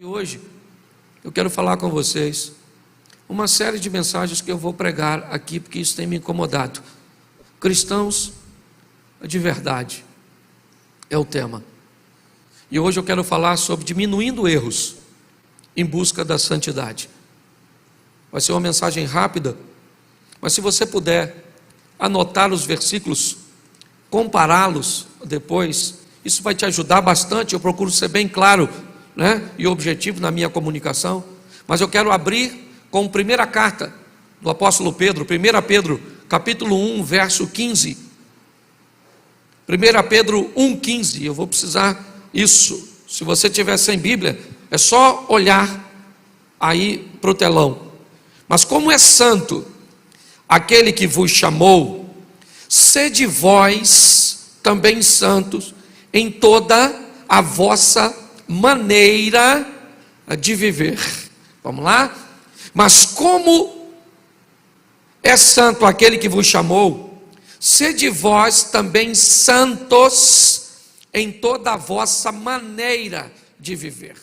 Hoje eu quero falar com vocês uma série de mensagens que eu vou pregar aqui, porque isso tem me incomodado. Cristãos de verdade é o tema. E hoje eu quero falar sobre diminuindo erros em busca da santidade. Vai ser uma mensagem rápida, mas se você puder anotar os versículos, compará-los depois, isso vai te ajudar bastante. Eu procuro ser bem claro, e objetivo na minha comunicação, mas eu quero abrir com a primeira carta do apóstolo Pedro, 1 Pedro, capítulo 1, verso 15. 1 Pedro 1, 15, eu vou precisar isso. Se você tiver sem Bíblia, é só olhar aí para o telão. Mas como é santo aquele que vos chamou, sede vós também santos em toda a vossa maneira de viver. Vamos lá? Mas como é santo aquele que vos chamou, sede vós também santos em toda a vossa maneira de viver.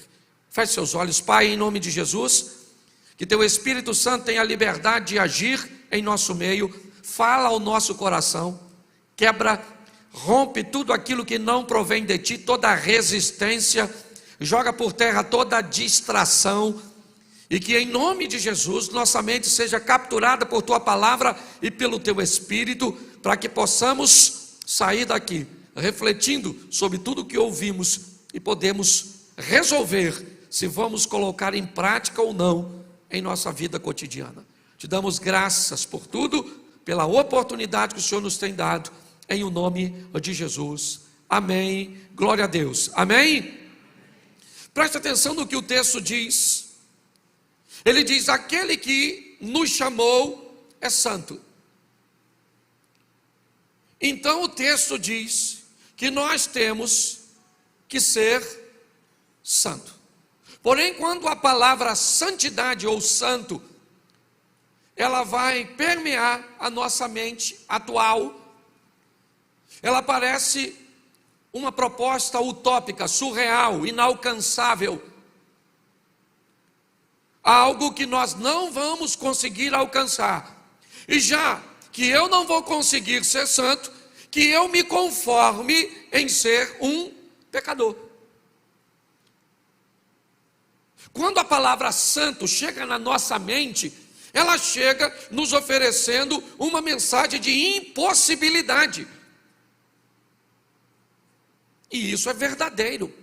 Feche seus olhos. Pai, em nome de Jesus, que teu Espírito Santo tenha a liberdade de agir em nosso meio, fala ao nosso coração, quebra, rompe tudo aquilo que não provém de ti, toda resistência, joga por terra toda distração, e que em nome de Jesus nossa mente seja capturada por tua palavra e pelo teu Espírito, para que possamos sair daqui refletindo sobre tudo que ouvimos e podemos resolver se vamos colocar em prática ou não em nossa vida cotidiana. Te damos graças por tudo, pela oportunidade que o Senhor nos tem dado, em o nome de Jesus. Amém. Glória a Deus. Amém. Preste atenção no que o texto diz. Ele diz: aquele que nos chamou é santo. Então o texto diz que nós temos que ser santo. Porém, quando a palavra santidade ou santo, ela vai permear a nossa mente atual, ela parece uma proposta utópica, surreal, inalcançável, algo que nós não vamos conseguir alcançar. E já que eu não vou conseguir ser santo, que eu me conforme em ser um pecador. Quando a palavra santo chega na nossa mente, ela chega nos oferecendo uma mensagem de impossibilidade. E isso é verdadeiro.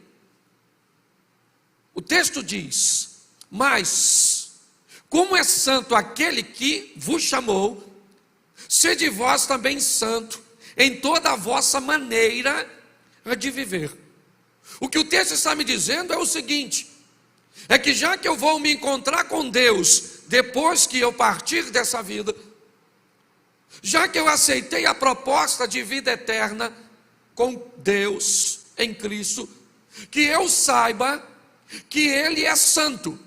O texto diz: mas como é santo aquele que vos chamou, sede vós também santo em toda a vossa maneira de viver. O que o texto está me dizendo é o seguinte: é que já que eu vou me encontrar com Deus depois que eu partir dessa vida, já que eu aceitei a proposta de vida eterna com Deus em Cristo, que eu saiba que Ele é santo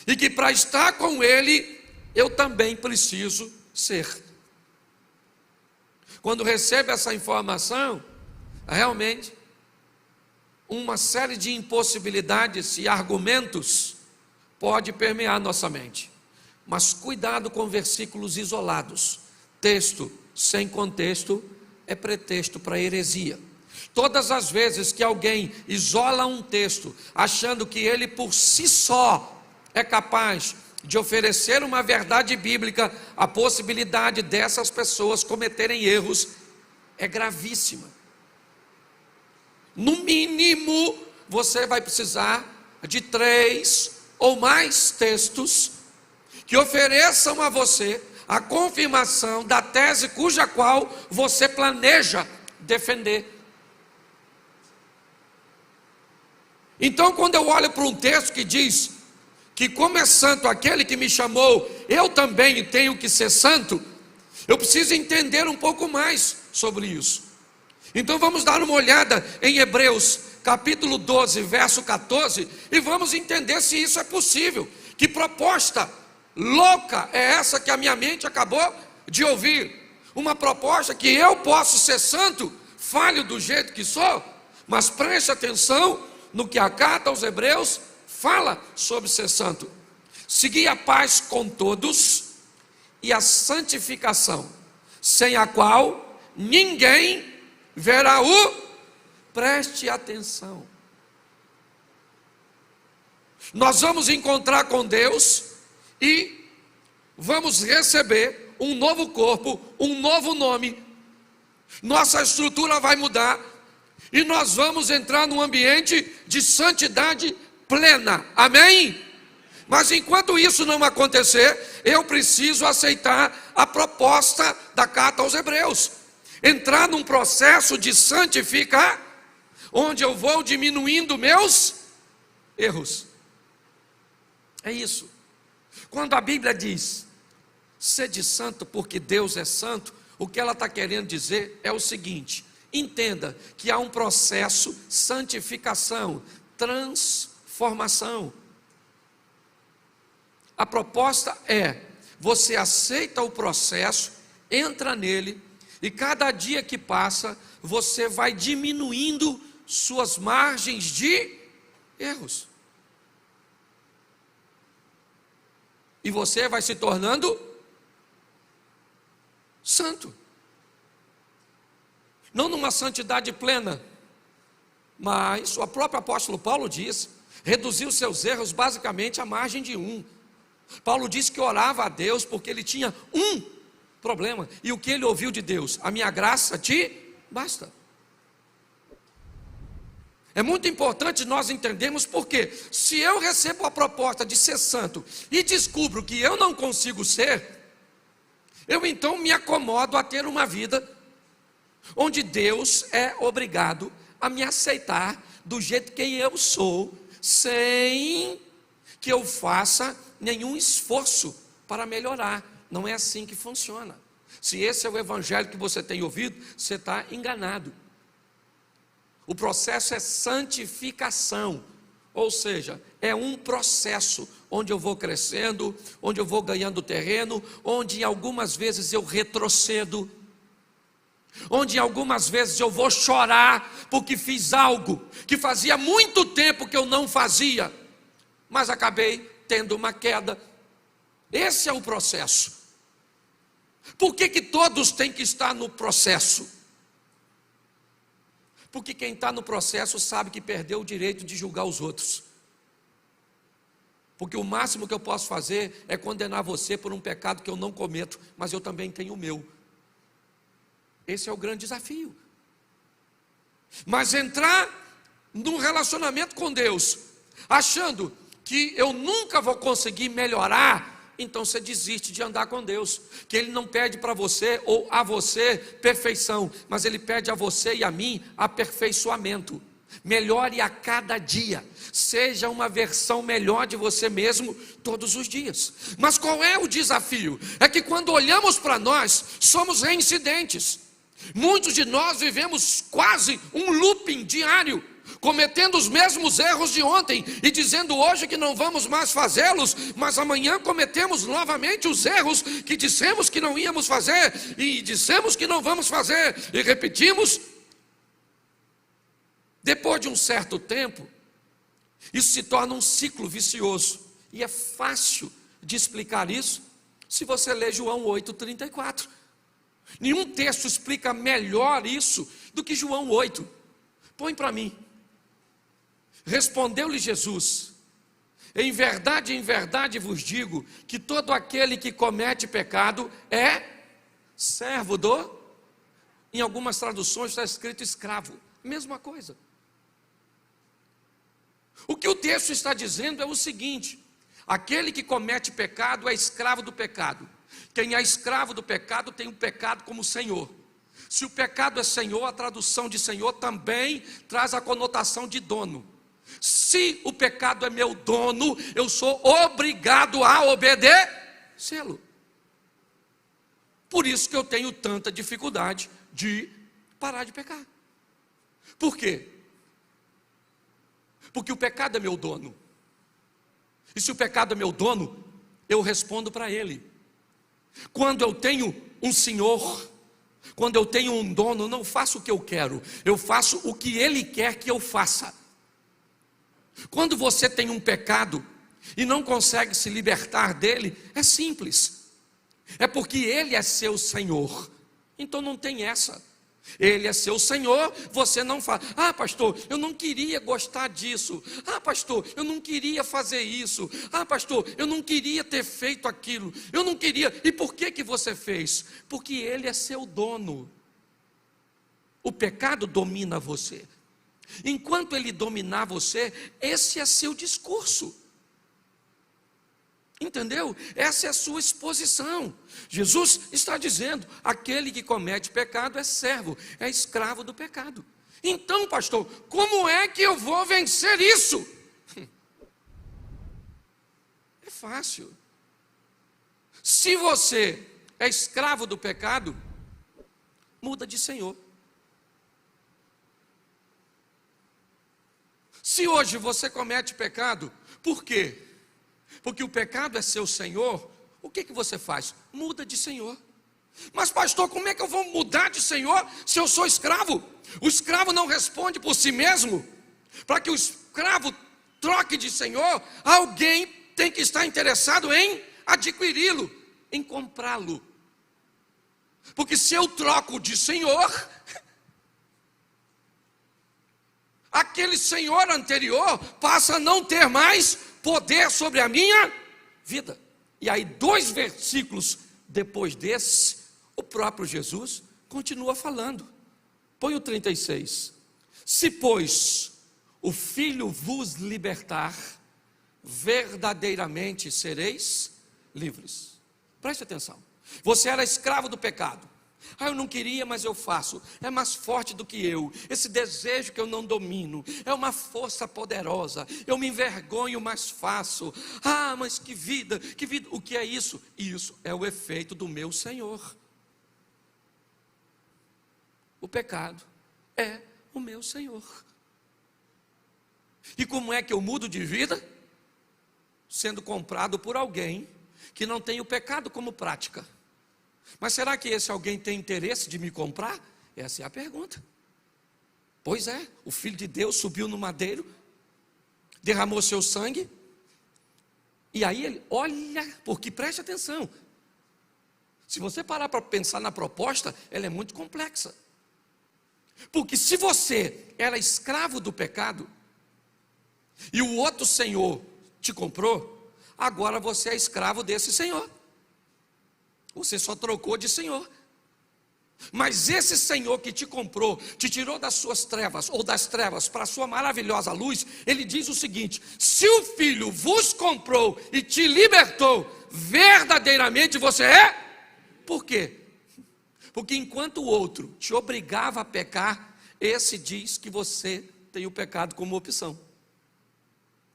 e que para estar com Ele eu também preciso ser. Quando recebo essa informação, realmente uma série de impossibilidades e argumentos pode permear nossa mente. Mas cuidado com versículos isolados. Texto sem contexto é pretexto para heresia. Todas as vezes que alguém isola um texto, achando que ele por si só é capaz de oferecer uma verdade bíblica, a possibilidade dessas pessoas cometerem erros é gravíssima. No mínimo, você vai precisar de 3 ou mais textos que ofereçam a você a confirmação da tese cuja qual você planeja defender. Então, quando eu olho para um texto que diz que como é santo aquele que me chamou, eu também tenho que ser santo, eu preciso entender um pouco mais sobre isso. Então vamos dar uma olhada em Hebreus capítulo 12, verso 14, e vamos entender se isso é possível. Que proposta louca é essa que a minha mente acabou de ouvir? Uma proposta que eu posso ser santo, falho do jeito que sou, mas preste atenção no que a carta aos Hebreus fala sobre ser santo. Segui a paz com todos e a santificação, sem a qual ninguém verá o... Preste atenção. Nós vamos encontrar com Deus e vamos receber um novo corpo, um novo nome. Nossa estrutura vai mudar e nós vamos entrar num ambiente de santidade plena. Amém? Mas enquanto isso não acontecer, eu preciso aceitar a proposta da carta aos Hebreus. Entrar num processo de santificar, onde eu vou diminuindo meus erros. É isso. Quando a Bíblia diz, sede santo porque Deus é santo, o que ela está querendo dizer é o seguinte: entenda que há um processo, santificação, transformação. A proposta é, você aceita o processo, entra nele, e cada dia que passa, você vai diminuindo suas margens de erros. E você vai se tornando santo. Não numa santidade plena, mas o próprio apóstolo Paulo diz, reduziu seus erros basicamente à margem de um. Paulo disse que orava a Deus porque ele tinha um problema. E o que ele ouviu de Deus? A minha graça te basta. É muito importante nós entendermos porque se eu recebo a proposta de ser santo e descubro que eu não consigo ser, eu então me acomodo a ter uma vida onde Deus é obrigado a me aceitar do jeito que eu sou, sem que eu faça nenhum esforço para melhorar. Não é assim que funciona. Se esse é o evangelho que você tem ouvido, você está enganado. O processo é santificação, ou seja, é um processo onde eu vou crescendo, onde eu vou ganhando terreno, onde algumas vezes eu retrocedo, onde algumas vezes eu vou chorar porque fiz algo que fazia muito tempo que eu não fazia, mas acabei tendo uma queda. Esse é o processo. Por que todos têm que estar no processo? Porque quem está no processo sabe que perdeu o direito de julgar os outros. Porque o máximo que eu posso fazer é condenar você por um pecado que eu não cometo, mas eu também tenho o meu. Esse é o grande desafio. Mas entrar num relacionamento com Deus, achando que eu nunca vou conseguir melhorar, então você desiste de andar com Deus. Que Ele não pede para você ou a você perfeição, mas Ele pede a você e a mim aperfeiçoamento. Melhore a cada dia, seja uma versão melhor de você mesmo todos os dias. Mas qual é o desafio? É que quando olhamos para nós, somos reincidentes. Muitos de nós vivemos quase um looping diário, cometendo os mesmos erros de ontem e dizendo hoje que não vamos mais fazê-los, mas amanhã cometemos novamente os erros que dissemos que não íamos fazer e dissemos que não vamos fazer e repetimos. Depois de um certo tempo, isso se torna um ciclo vicioso e é fácil de explicar isso se você ler João 8,34. Nenhum texto explica melhor isso do que João 8. Põe para mim. Respondeu-lhe Jesus: em verdade vos digo que todo aquele que comete pecado é servo do... Em algumas traduções está escrito escravo. Mesma coisa. O que o texto está dizendo é o seguinte: aquele que comete pecado é escravo do pecado. Quem é escravo do pecado tem o pecado como senhor. Se o pecado é senhor, a tradução de senhor também traz a conotação de dono. Se o pecado é meu dono, eu sou obrigado a obedecê-lo. Por isso que eu tenho tanta dificuldade de parar de pecar. Por quê? Porque o pecado é meu dono. E se o pecado é meu dono, eu respondo para ele. Quando eu tenho um senhor, quando eu tenho um dono, eu não faço o que eu quero, eu faço o que ele quer que eu faça. Quando você tem um pecado e não consegue se libertar dele, é simples. É porque ele é seu Senhor. Então não tem essa. Ele é seu Senhor, você não fala: ah, pastor, eu não queria gostar disso. Ah, pastor, eu não queria fazer isso. Ah, pastor, eu não queria ter feito aquilo. Eu não queria. E por que você fez? Porque ele é seu dono. O pecado domina você. Enquanto ele dominar você, esse é seu discurso. Entendeu? Essa é a sua exposição. Jesus está dizendo: aquele que comete pecado é servo, é escravo do pecado. Então, pastor, como é que eu vou vencer isso? É fácil. Se você é escravo do pecado, muda de senhor. Se hoje você comete pecado, por quê? Porque o pecado é seu senhor, o que você faz? Muda de senhor. Mas pastor, como é que eu vou mudar de senhor se eu sou escravo? O escravo não responde por si mesmo. Para que o escravo troque de senhor, alguém tem que estar interessado em adquiri-lo, em comprá-lo. Porque se eu troco de senhor, aquele senhor anterior passa a não ter mais poder sobre a minha vida. E aí 2 versículos depois desse, o próprio Jesus continua falando. Põe o 36. Se, pois, o Filho vos libertar, verdadeiramente sereis livres. Preste atenção. Você era escravo do pecado. Ah, eu não queria, mas eu faço. É mais forte do que eu. Esse desejo que eu não domino é uma força poderosa. Eu me envergonho, mas faço. Ah, mas que vida, que vida. O que é isso? Isso é o efeito do meu Senhor. O pecado é o meu Senhor. E como é que eu mudo de vida? Sendo comprado por alguém que não tem o pecado como prática. Mas será que esse alguém tem interesse de me comprar? Essa é a pergunta. Pois é, o Filho de Deus subiu no madeiro, derramou seu sangue, e aí ele, olha, porque preste atenção, se você parar para pensar na proposta, ela é muito complexa. Porque se você era escravo do pecado, e o outro senhor te comprou, agora você é escravo desse senhor. Você só trocou de senhor. Mas esse Senhor que te comprou, te tirou das suas trevas, ou das trevas para a sua maravilhosa luz, ele diz o seguinte: se o Filho vos comprou e te libertou, verdadeiramente você é? Por quê? Porque enquanto o outro te obrigava a pecar, esse diz que você tem o pecado como opção.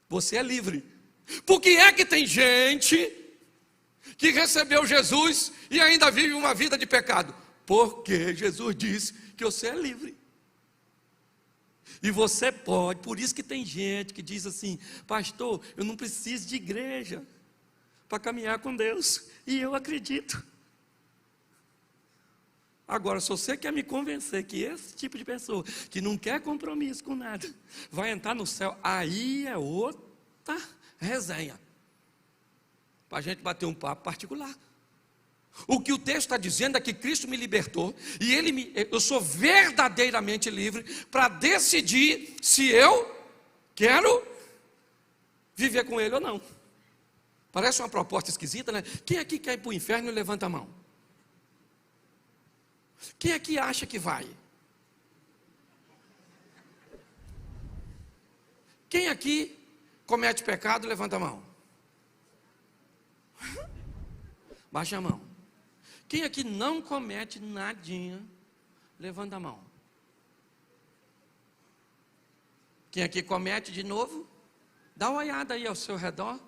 Você é livre. Por que é que tem gente que recebeu Jesus e ainda vive uma vida de pecado? Porque Jesus disse que você é livre. E você pode. Por isso que tem gente que diz assim: pastor, eu não preciso de igreja para caminhar com Deus. E eu acredito. Agora, se você quer me convencer que esse tipo de pessoa, que não quer compromisso com nada, vai entrar no céu, aí é outra resenha, para a gente bater um papo particular. O que o texto está dizendo é que Cristo me libertou, e eu sou verdadeiramente livre para decidir se eu quero viver com Ele ou não. Parece uma proposta esquisita, né? Quem aqui quer ir para o inferno, levanta a mão. Quem aqui acha que vai? Quem aqui comete pecado, levanta a mão. Baixa a mão. Quem aqui não comete nadinha, levanta a mão. Quem aqui comete de novo, dá uma olhada aí ao seu redor.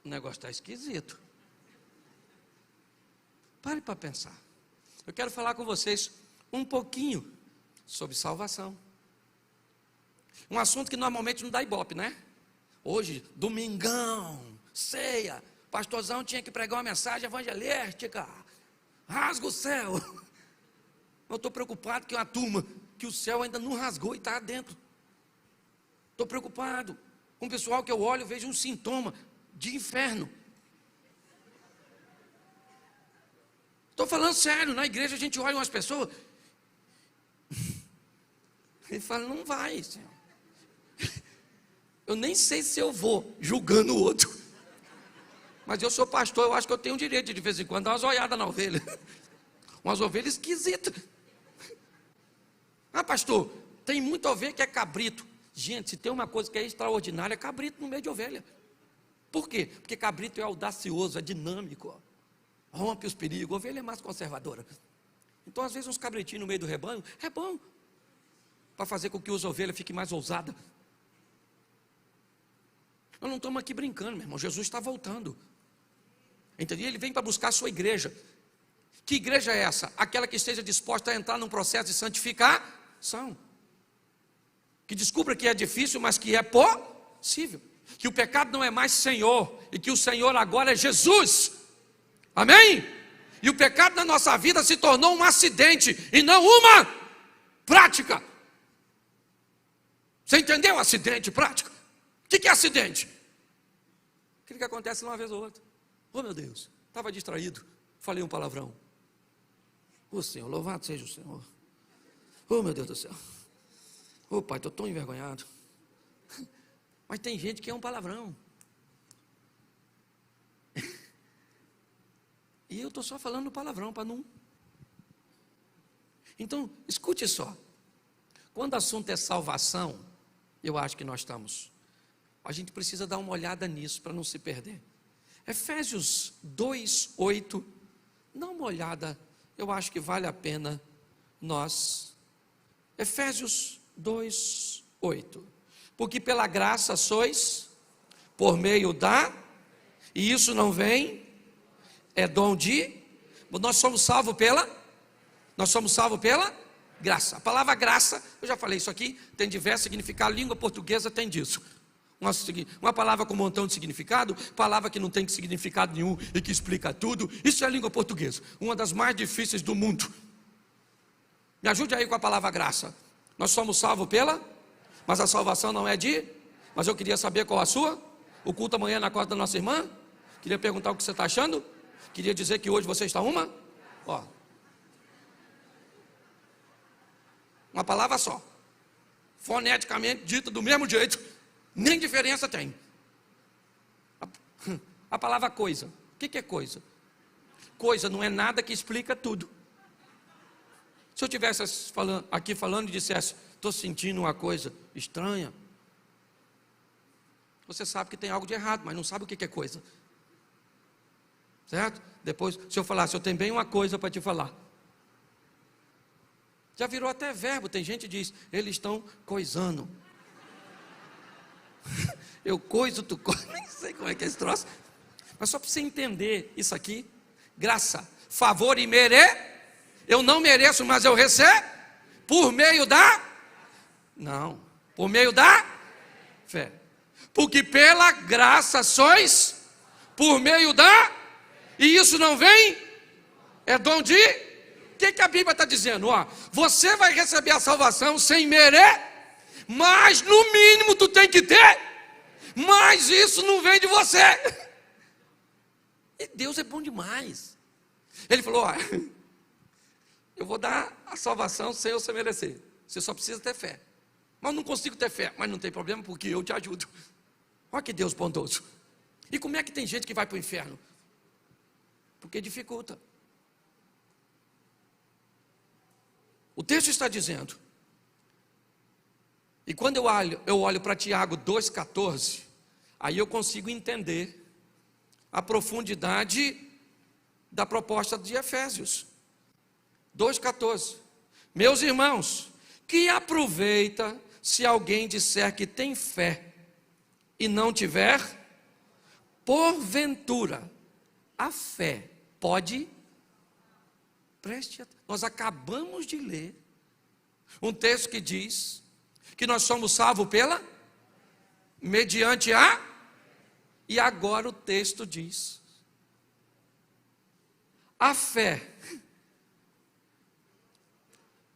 O negócio está esquisito. Pare para pensar. Eu quero falar com vocês um pouquinho sobre salvação. Um assunto que normalmente não dá ibope, né? Hoje, domingão, ceia, pastorzão tinha que pregar uma mensagem evangelística. rasga o céu. Eu estou preocupado que uma turma que o céu ainda não rasgou e está dentro. Estou preocupado com o pessoal que eu olho e vejo um sintoma de inferno. Estou falando sério, na igreja a gente olha umas pessoas e fala, não vai, Senhor. Eu nem sei se eu vou julgando o outro. Mas eu sou pastor, eu acho que eu tenho o direito de vez em quando dar umas olhadas na ovelha. Umas ovelhas esquisitas. Ah, pastor, tem muita ovelha que é cabrito. Gente, se tem uma coisa que é extraordinária, é cabrito no meio de ovelha. Por quê? Porque cabrito é audacioso, é dinâmico. Rompe os perigos, ovelha é mais conservadora. Então, às vezes, uns cabritinhos no meio do rebanho, é bom. Para fazer com que as ovelhas fiquem mais ousadas. Nós não estamos aqui brincando, meu irmão. Jesus está voltando. Entendeu? Ele vem para buscar a sua igreja. Que igreja é essa? Aquela que esteja disposta a entrar num processo de santificação. Que descubra que é difícil, mas que é possível. Que o pecado não é mais Senhor. E que o Senhor agora é Jesus. Amém? E o pecado na nossa vida se tornou um acidente e não uma prática. Você entendeu? Acidente, prática. O que é acidente? Aquilo que acontece uma vez ou outra. Oh, meu Deus, estava distraído, falei um palavrão. Oh, Senhor, louvado seja o Senhor. Oh, meu Deus do céu. Oh, Pai, estou tão envergonhado. Mas tem gente que é um palavrão. E eu estou só falando palavrão para não. Então, escute só. Quando o assunto é salvação, eu acho que nós estamos. A gente precisa dar uma olhada nisso para não se perder. Efésios 2:8. Dá uma olhada, eu acho que vale a pena nós. Efésios 2:8. Porque pela graça sois, por meio da, e isso não vem, é dom de, nós somos salvos pela graça. A palavra graça, eu já falei isso aqui, tem diversos significados, a língua portuguesa tem disso. Uma palavra com um montão de significado, palavra que não tem significado nenhum e que explica tudo, isso é a língua portuguesa, uma das mais difíceis do mundo. Me ajude aí com a palavra graça. Nós somos salvos mas a salvação não é mas eu queria saber qual a sua. O culto amanhã na casa da nossa irmã, queria perguntar o que você está achando, queria dizer que hoje você está uma palavra só, foneticamente dita do mesmo jeito, nem diferença tem. A palavra coisa, o que é coisa? Coisa não é nada que explica tudo. Se eu estivesse aqui falando e dissesse, estou sentindo uma coisa estranha, você sabe que tem algo de errado, mas não sabe o que é coisa. Certo? Depois, se eu falasse, eu tenho bem uma coisa para te falar. Já virou até verbo, tem gente que diz, eles estão coisando. Eu coiso, tu coisa, nem sei como é que é esse troço. Mas só para você entender isso aqui, graça, favor e eu não mereço, mas eu recebo, por meio da fé. Porque pela graça sois, por meio e isso não vem, é dom de, o que a Bíblia está dizendo? Você vai receber a salvação sem mas no mínimo tu tem que ter, mas isso não vem de você. E Deus é bom demais. Ele falou, eu vou dar a salvação sem você merecer, você só precisa ter fé. Mas não consigo ter fé, mas não tem problema porque eu te ajudo. Olha que Deus bondoso. E como é que tem gente que vai para o inferno? Porque dificulta. O texto está dizendo, e quando eu olho para Tiago 2,14, aí eu consigo entender a profundidade da proposta de Efésios 2,14. Meus irmãos, que aproveita se alguém disser que tem fé e não tiver, porventura, a fé pode, nós acabamos de ler um texto que diz que nós somos salvos mediante e agora o texto diz, A fé.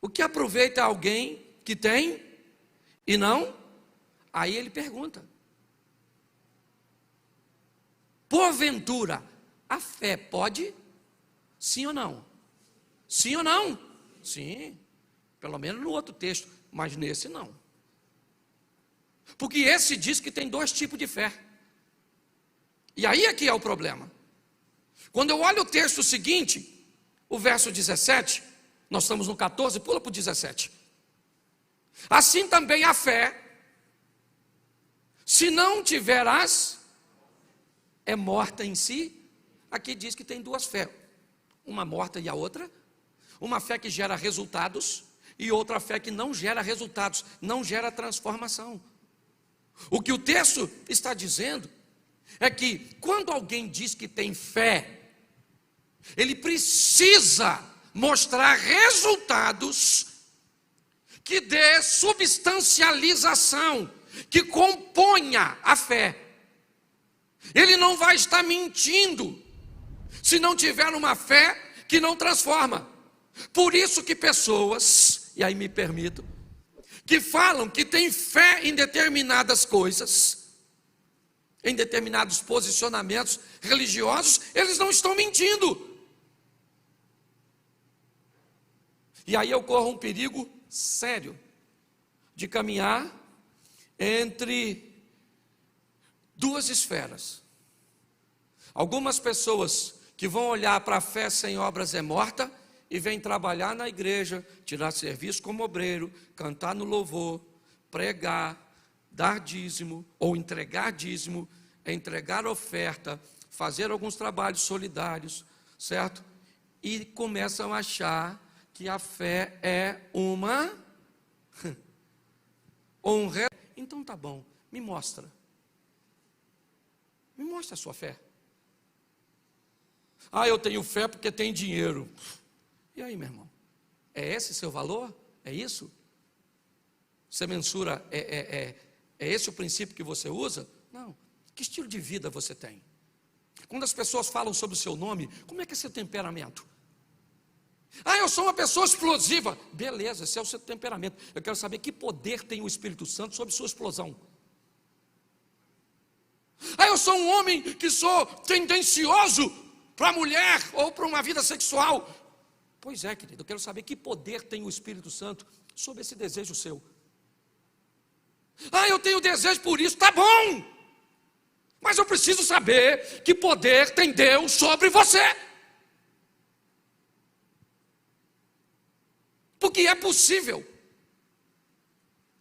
O que aproveita alguém que tem e não? Aí ele pergunta: porventura, a fé pode? Sim ou não? Sim ou não? Sim. Pelo menos no outro texto, mas nesse não. Porque esse diz que tem dois tipos de fé. E aí é que é o problema. Quando eu olho o texto seguinte, o verso 17, nós estamos no 14, pula para o 17. Assim também a fé, se não tiverás, é morta em si. Aqui diz que tem duas fés, uma morta e a outra. Uma fé que gera resultados e outra fé que não gera resultados, não gera transformação. O que o texto está dizendo é que quando alguém diz que tem fé, ele precisa mostrar resultados que dê substancialização, que componha a fé. Ele não vai estar mentindo se não tiver uma fé que não transforma. Por isso que pessoas, e aí me permito, que falam que tem fé em determinadas coisas, em determinados posicionamentos religiosos, eles não estão mentindo. E aí eu corro um perigo sério de caminhar entre duas esferas. Algumas pessoas que vão olhar para a fé sem obras é morta e vêm trabalhar na igreja, tirar serviço como obreiro, cantar no louvor, pregar, dar dízimo ou entregar dízimo, entregar oferta, fazer alguns trabalhos solidários, certo? E começam a achar que a fé é uma honra. Então tá bom, me mostra. Me mostra a sua fé. Ah, eu tenho fé porque tem dinheiro. E aí, meu irmão? É esse seu valor? É isso? Você mensura, é esse o princípio que você usa? Não. Que estilo de vida você tem? Quando as pessoas falam sobre o seu nome, como é que é seu temperamento? Ah, eu sou uma pessoa explosiva. Beleza, esse é o seu temperamento. Eu quero saber que poder tem o Espírito Santo sobre sua explosão. Ah, eu sou um homem que sou tendencioso para a mulher ou para uma vida sexual. Pois é, querido, eu quero saber que poder tem o Espírito Santo sobre esse desejo seu. Ah, eu tenho desejo por isso, tá bom. Mas eu preciso saber que poder tem Deus sobre você. Porque é possível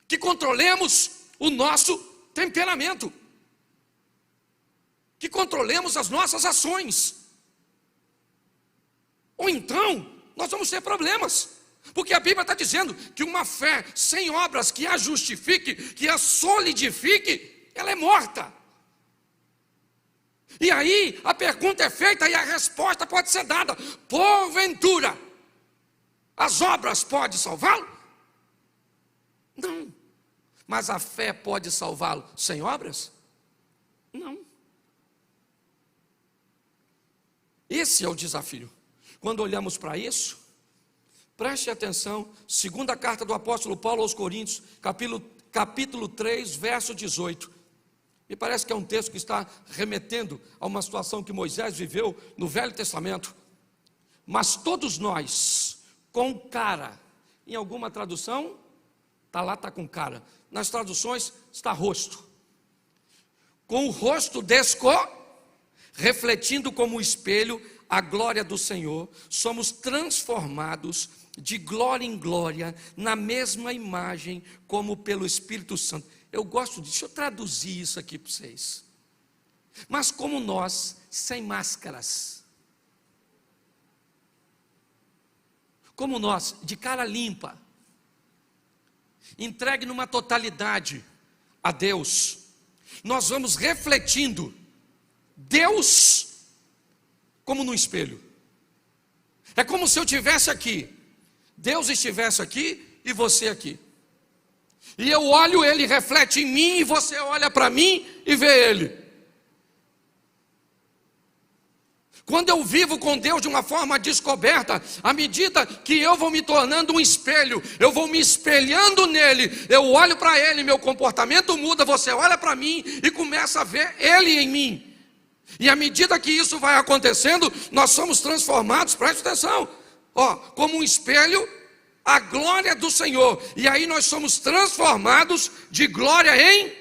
que controlemos o nosso temperamento, que controlemos as nossas ações. Ou então, nós vamos ter problemas, porque a Bíblia está dizendo que uma fé sem obras que a justifique, que a solidifique, ela é morta. E aí, a pergunta é feita e a resposta pode ser dada: porventura, as obras podem salvá-lo? Não. Mas a fé pode salvá-lo sem obras? Não. Esse é o desafio. Quando olhamos para isso, preste atenção, segunda carta do apóstolo Paulo aos Coríntios, capítulo 3, verso 18. Me parece que é um texto que está remetendo a uma situação que Moisés viveu no Velho Testamento. Mas todos nós, com cara, em alguma tradução, está lá, está com cara. Nas traduções, está rosto. Com o rosto refletindo como um espelho a glória do Senhor, somos transformados de glória em glória, na mesma imagem, como pelo Espírito Santo. Eu gosto disso, deixa eu traduzir isso aqui para vocês. Mas como nós, sem máscaras, como nós, de cara limpa, entregue numa totalidade a Deus, nós vamos refletindo Deus como no espelho. É como se eu estivesse aqui, Deus estivesse aqui e você aqui. E eu olho, Ele reflete em mim, e você olha para mim e vê Ele. Quando eu vivo com Deus de uma forma descoberta, à medida que eu vou me tornando um espelho, eu vou me espelhando nele, eu olho para ele, meu comportamento muda, você olha para mim e começa a ver ele em mim. E à medida que isso vai acontecendo, nós somos transformados, preste atenção, como um espelho, a glória do Senhor. E aí nós somos transformados de glória em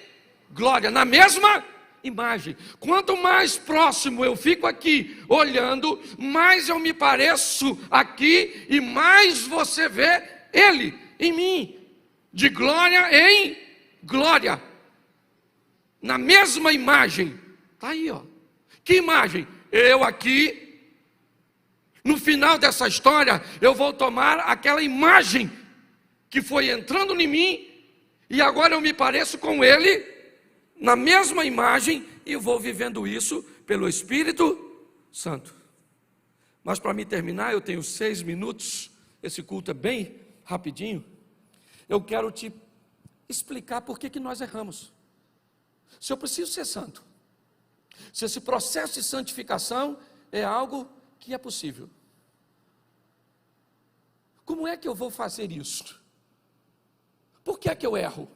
glória, na mesma imagem. Quanto mais próximo eu fico aqui olhando, mais eu me pareço aqui e mais você vê ele em mim, de glória em glória, na mesma imagem. Está aí, que imagem? Eu aqui. No final dessa história, eu vou tomar aquela imagem que foi entrando em mim, e agora eu me pareço com ele, na mesma imagem, e vou vivendo isso pelo Espírito Santo. Mas para me terminar, eu tenho 6 minutos, esse culto é bem rapidinho. Eu quero te explicar por que nós erramos. Se eu preciso ser santo, se esse processo de santificação é algo que é possível, como é que eu vou fazer isso? Por que é que eu erro?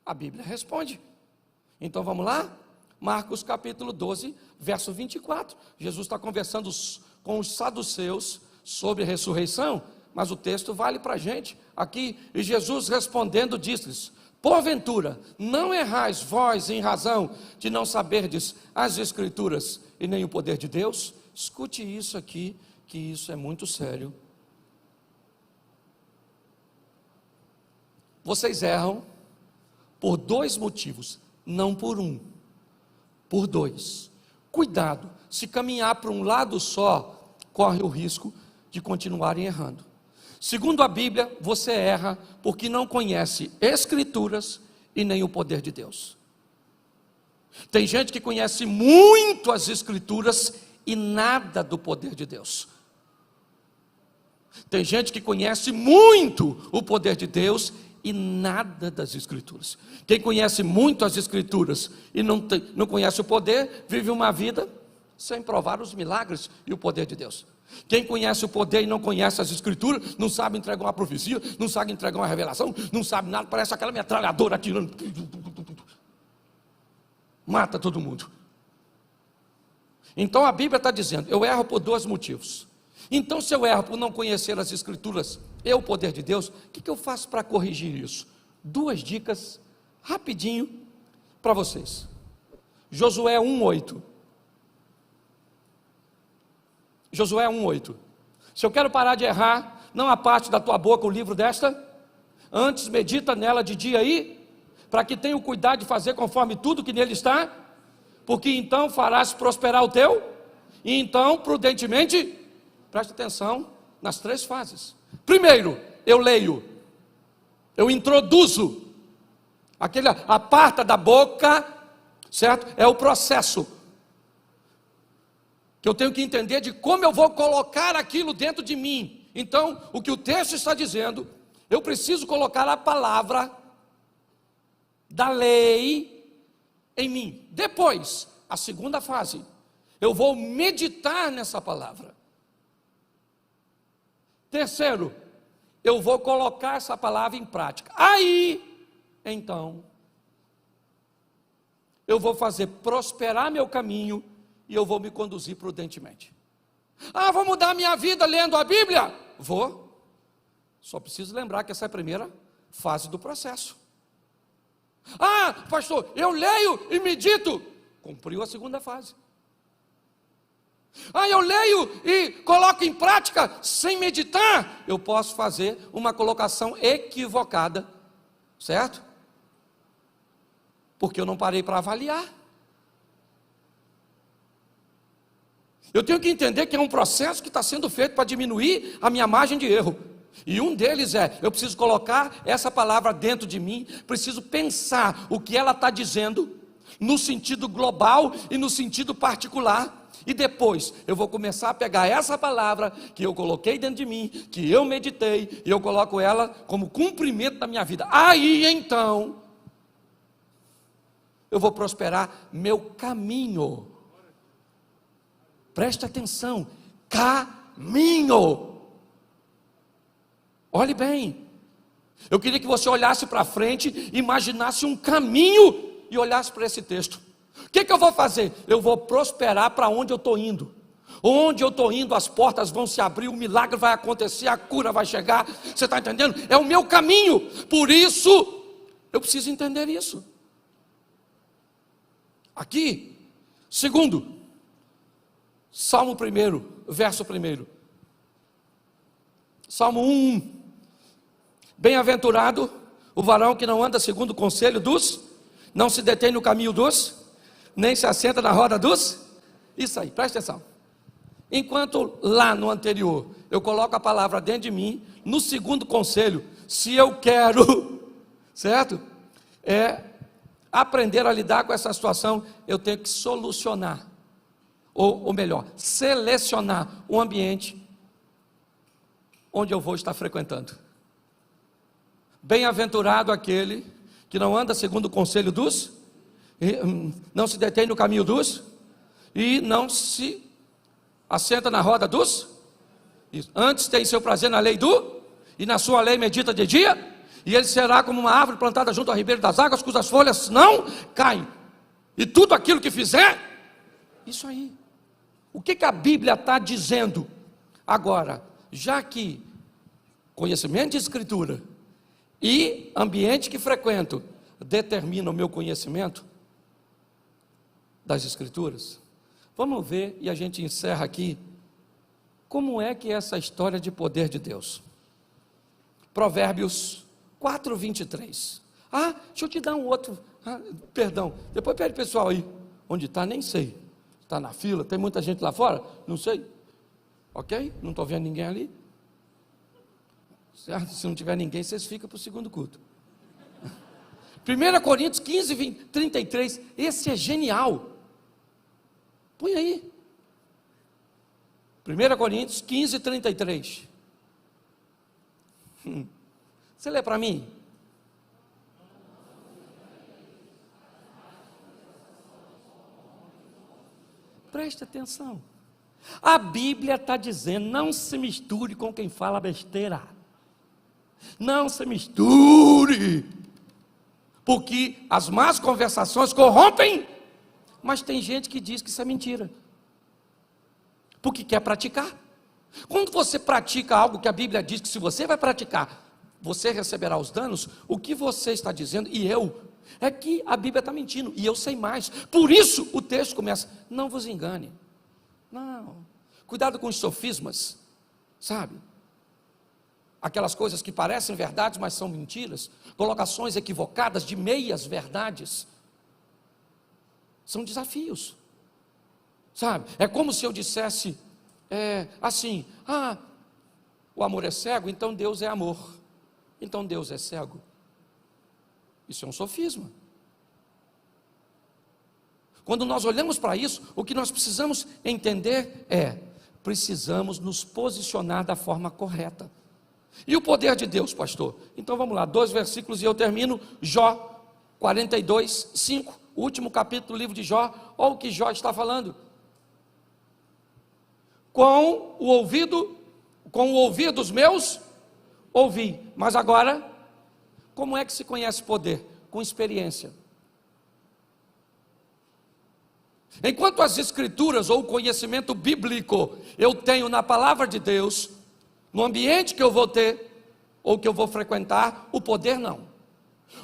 A Bíblia responde. Então vamos lá? Marcos capítulo 12, verso 24. Jesus está conversando com os saduceus sobre ressurreição, mas o texto vale para a gente aqui. E Jesus respondendo disse-lhes: porventura, não errais vós em razão de não saberdes as Escrituras e nem o poder de Deus? Escute isso aqui, que isso é muito sério. Vocês erram por 2 motivos, não por um, por 2. Cuidado, se caminhar para um lado só, corre o risco de continuarem errando. Segundo a Bíblia, você erra porque não conhece Escrituras e nem o poder de Deus. Tem gente que conhece muito as Escrituras e nada do poder de Deus. Tem gente que conhece muito o poder de Deus e nada das Escrituras. Quem conhece muito as Escrituras e não conhece o poder, vive uma vida sem provar os milagres e o poder de Deus. Quem conhece o poder e não conhece as Escrituras, não sabe entregar uma profecia, não sabe entregar uma revelação, não sabe nada, parece aquela metralhadora atirando, mata todo mundo. Então a Bíblia está dizendo, eu erro por 2 motivos. Então, se eu erro por não conhecer as Escrituras e o poder de Deus, o que eu faço para corrigir isso? 2 dicas, rapidinho, para vocês. Josué 1:8. Josué 1:8. Se eu quero parar de errar, não aparte da tua boca o livro desta, antes medita nela de dia aí, para que tenha o cuidado de fazer conforme tudo que nele está, porque então farás prosperar o teu, e então prudentemente. Preste atenção nas 3 fases. Primeiro, eu leio, eu introduzo, a parte da boca, certo? É o processo, que eu tenho que entender de como eu vou colocar aquilo dentro de mim. Então, o que o texto está dizendo, eu preciso colocar a palavra da lei em mim. Depois, a segunda fase, eu vou meditar nessa palavra. Terceiro, eu vou colocar essa palavra em prática. Aí, então, eu vou fazer prosperar meu caminho e eu vou me conduzir prudentemente. Vou mudar a minha vida lendo a Bíblia? Vou. Só preciso lembrar que essa é a primeira fase do processo. Pastor, eu leio e medito. Cumpriu a segunda fase. Eu leio e coloco em prática sem meditar. Eu posso fazer uma colocação equivocada, certo? Porque eu não parei para avaliar. Eu tenho que entender que é um processo que está sendo feito para diminuir a minha margem de erro. E um deles eu preciso colocar essa palavra dentro de mim, preciso pensar o que ela está dizendo, no sentido global e no sentido particular. E depois eu vou começar a pegar essa palavra que eu coloquei dentro de mim, que eu meditei, e eu coloco ela como cumprimento da minha vida. Aí então, eu vou prosperar meu caminho. Preste atenção, caminho. Olhe bem, eu queria que você olhasse para frente, imaginasse um caminho e olhasse para esse texto. O que eu vou fazer? Eu vou prosperar para onde eu estou indo. Onde eu estou indo, as portas vão se abrir, o milagre vai acontecer, a cura vai chegar. Você está entendendo? É o meu caminho. Por isso, eu preciso entender isso. Aqui, segundo, Salmo 1, verso 1. Salmo 1. Bem-aventurado o varão que não anda segundo o conselho dos, não se detém no caminho dos, nem se assenta na roda dos. Isso aí, presta atenção. Enquanto lá no anterior eu coloco a palavra dentro de mim, no segundo conselho, se eu quero, certo? Aprender a lidar com essa situação, eu tenho que solucionar, ou melhor, selecionar um ambiente onde eu vou estar frequentando. Bem-aventurado aquele que não anda segundo o conselho dos, não se detém no caminho dos, e não se assenta na roda dos, antes tem seu prazer na lei e na sua lei medita de dia, e ele será como uma árvore plantada junto ao ribeiro das águas, cujas folhas não caem, e tudo aquilo que fizer, isso aí. O que a Bíblia está dizendo? Agora, já que conhecimento de Escritura e ambiente que frequento determina o meu conhecimento das Escrituras, vamos ver, e a gente encerra aqui, como é que é essa história de poder de Deus. Provérbios 4:23. Deixa eu te dar um outro, perdão, depois pede pessoal aí, onde está, nem sei, está na fila, tem muita gente lá fora, não sei, ok? Não estou vendo ninguém ali, certo? Se não tiver ninguém, vocês ficam para o segundo culto. 1 Coríntios 15:33, esse é genial. Põe aí. 1 Coríntios 15:33. Você lê para mim? Preste atenção. A Bíblia está dizendo, não se misture com quem fala besteira. Não se misture. Porque as más conversações corrompem. Mas tem gente que diz que isso é mentira, porque quer praticar. Quando você pratica algo que a Bíblia diz que se você vai praticar, você receberá os danos, o que você está dizendo, e eu, é que a Bíblia está mentindo, e eu sei mais. Por isso o texto começa, não vos engane. Não, cuidado com os sofismas, sabe? Aquelas coisas que parecem verdades, mas são mentiras, colocações equivocadas de meias verdades. São desafios, sabe? É como se eu dissesse assim, o amor é cego, então Deus é amor, então Deus é cego. Isso é um sofisma. Quando nós olhamos para isso, o que nós precisamos entender precisamos nos posicionar da forma correta. E o poder de Deus, pastor? Então vamos lá, 2 versículos e eu termino. Jó 42:5, o último capítulo do livro de Jó. Olha o que Jó está falando. Com o ouvir dos meus, ouvi. Mas agora, como é que se conhece poder? Com experiência. Enquanto as escrituras ou o conhecimento bíblico eu tenho na palavra de Deus, no ambiente que eu vou ter, ou que eu vou frequentar, o poder não.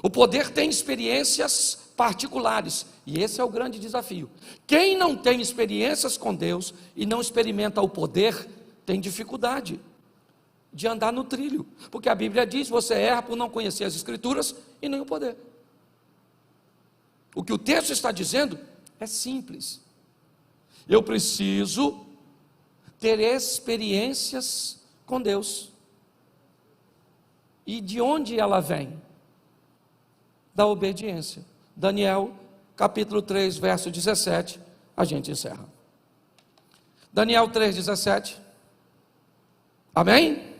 O poder tem experiências particulares, e esse é o grande desafio. Quem não tem experiências com Deus e não experimenta o poder, tem dificuldade de andar no trilho, porque a Bíblia diz, você erra por não conhecer as escrituras e nem o poder. O que o texto está dizendo é simples. Eu preciso ter experiências com Deus. E de onde ela vem? Da obediência. Daniel, capítulo 3, verso 17, a gente encerra. Daniel 3:17. Amém?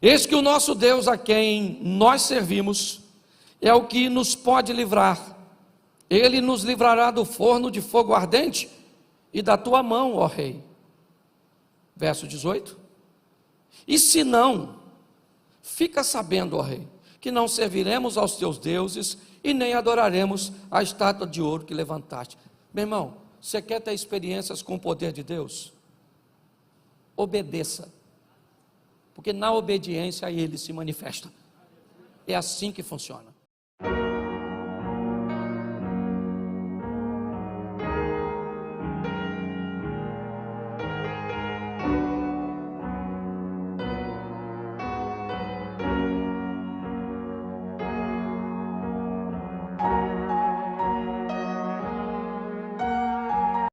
Eis que o nosso Deus, a quem nós servimos, é o que nos pode livrar. Ele nos livrará do forno de fogo ardente e da tua mão, ó rei. Verso 18. E se não, fica sabendo, ó rei, que não serviremos aos teus deuses e nem adoraremos a estátua de ouro que levantaste. Meu irmão, você quer ter experiências com o poder de Deus? Obedeça, porque na obediência Ele se manifesta. É assim que funciona.